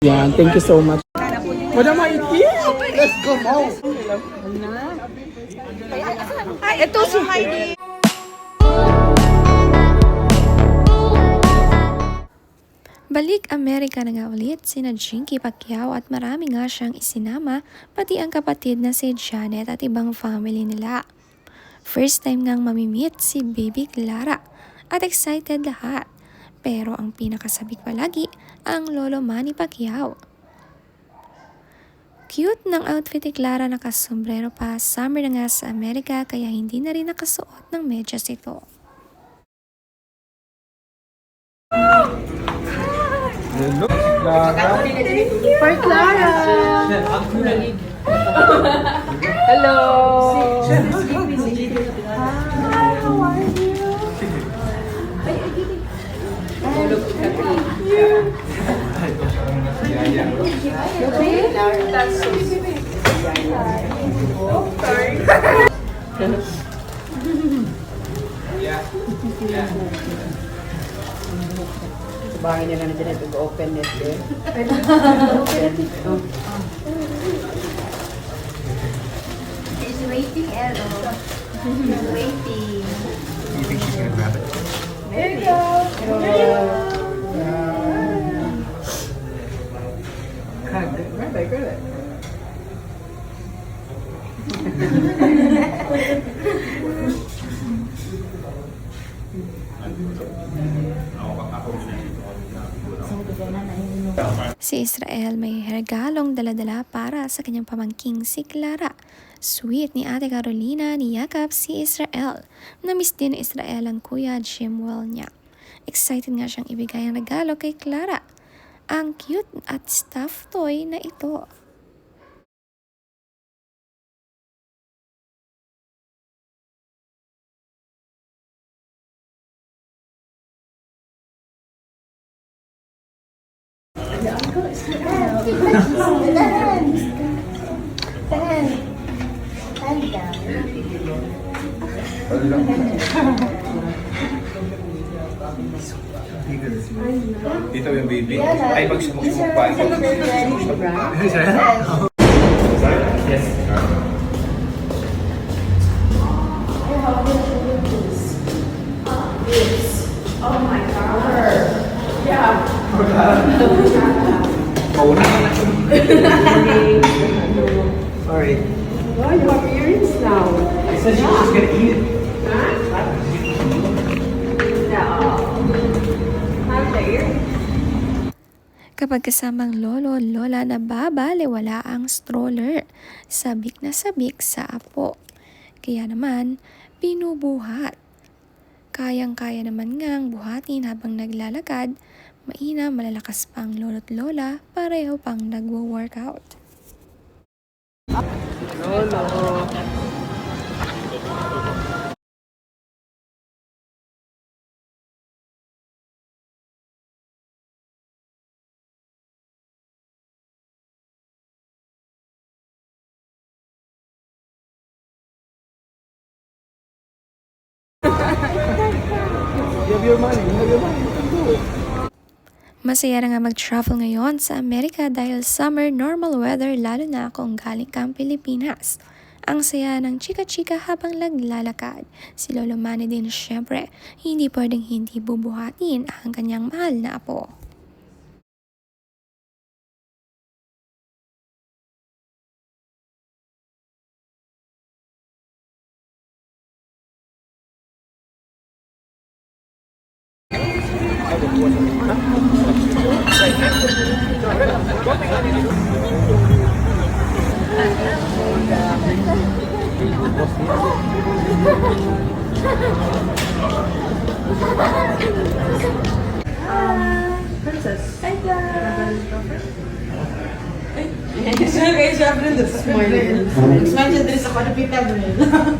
Yan, thank you so much. Madam Heidi! Let's go, Mo! Ito si Heidi. Balik Amerika na nga ulit sina Jinky Pacquiao at marami nga siyang isinama pati ang kapatid na si Janet at ibang family nila. First time ngang mamimit si Baby Clara at excited lahat. Pero ang pinakasabik palagi ang lolo Manny Pacquiao. Cute ng outfit ni Clara, nakasombrero pa, summer na nga sa Amerika kaya hindi na rin nakasuot ng medyas ito. Hello, Clara. For Clara. Hello. Hi, how are you? That's so sweet. Sorry. Bahay nila na dyan, open net eh. She's waiting, Ero. She's waiting. You think she's gonna grab it? There you go. Grab it. Si Israel may regalong daladala para sa kanyang pamangking si Clara. Sweet ni Ate Carolina niyakap si Israel. Namiss din ni Israel ang kuya Jimwell niya. Excited nga siyang ibigay ang regalo kay Clara. Ang cute at stuffed toy na ito. Dito yung baby. Ay, magsumok-sumok pa. Yes. Pauna ka na. Sorry. Oh, you have earrings now. I said she was just gonna eat it. Kapag kasamang lolo, lola na babaliwala ang stroller. Sabik na sabik sa apo. Kaya naman, binubuhat. Kayang-kaya naman ngang buhatin habang naglalakad. Mainam, malalakas pang lolo't lola, pareho pang nagwo-workout. Lolo. You have your money. You have your money. You can do it. Masaya na nga mag-travel ngayon sa Amerika dahil summer normal weather lalo na kung galing kang Pilipinas. Ang saya ng chika-chika habang naglalakad. Si Lolo Manny din syempre, hindi pwedeng hindi bubuhatin ang kanyang mahal na apo.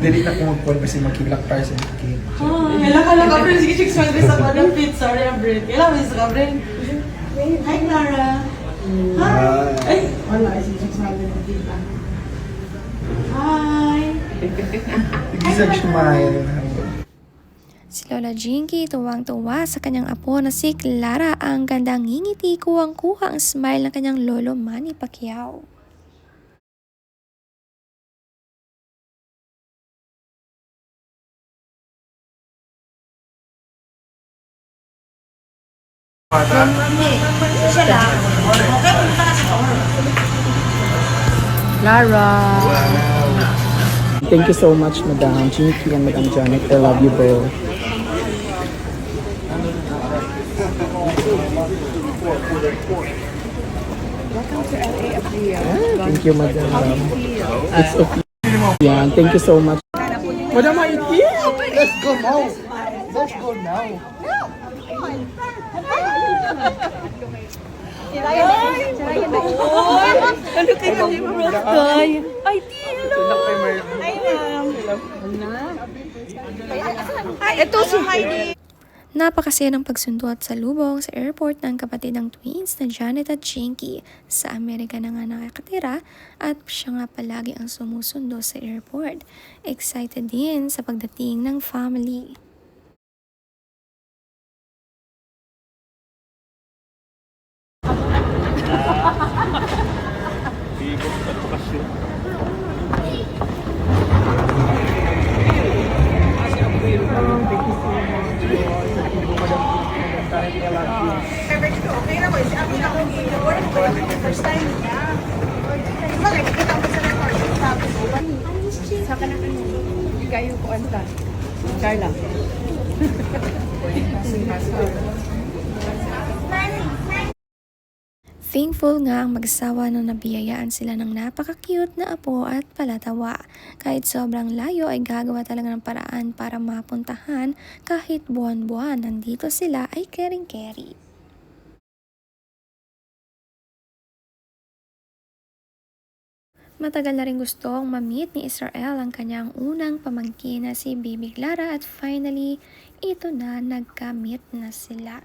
Dili na ko mag-call kasi mag-black tar sa cake. Hello, Gabriel. Sige, chicks. Mag-dress ako ng fit. Sorry, Gabriel. Kailan mo sa Gabriel? Hi, Clara. Hi. Ay. Wala, si Chicks Mother na dito. Hi. Exact smile. Si Lola Jinky tuwang-tuwa sa kanyang apo na si Clara. Ang gandang ngingiti, kuwang-kuha ang smile ng kanyang lolo Manny Pacquiao. Thank you so much, Madam Jinky and Madam Janet. I love you both. Welcome to LA Apria. Thank you, Madam. It's okay. Yeah, thank you so much. Madam Haiti? Let's go now. Let's go now. Napakasaya ng pagsundo at salubong sa airport ng kapatid ng twins na Janet at Jinky. Sa Amerika na nga nakakatira at siya nga palagi ang sumusundo sa airport. Excited din sa pagdating ng family. Kayo ko anta. Carla. Thankful nga ang mag-asawa nung nabiyayaan sila ng napaka-cute na apo at palatawa. Kahit sobrang layo ay gagawa talaga ng paraan para mapuntahan. Kahit buwan-buwan nandito sila ay caring-carry. Matagal na rin gustong ma-meet ni Israel ang kanyang unang pamangkin na si Baby Clara at finally ito na, nagka-meet na sila.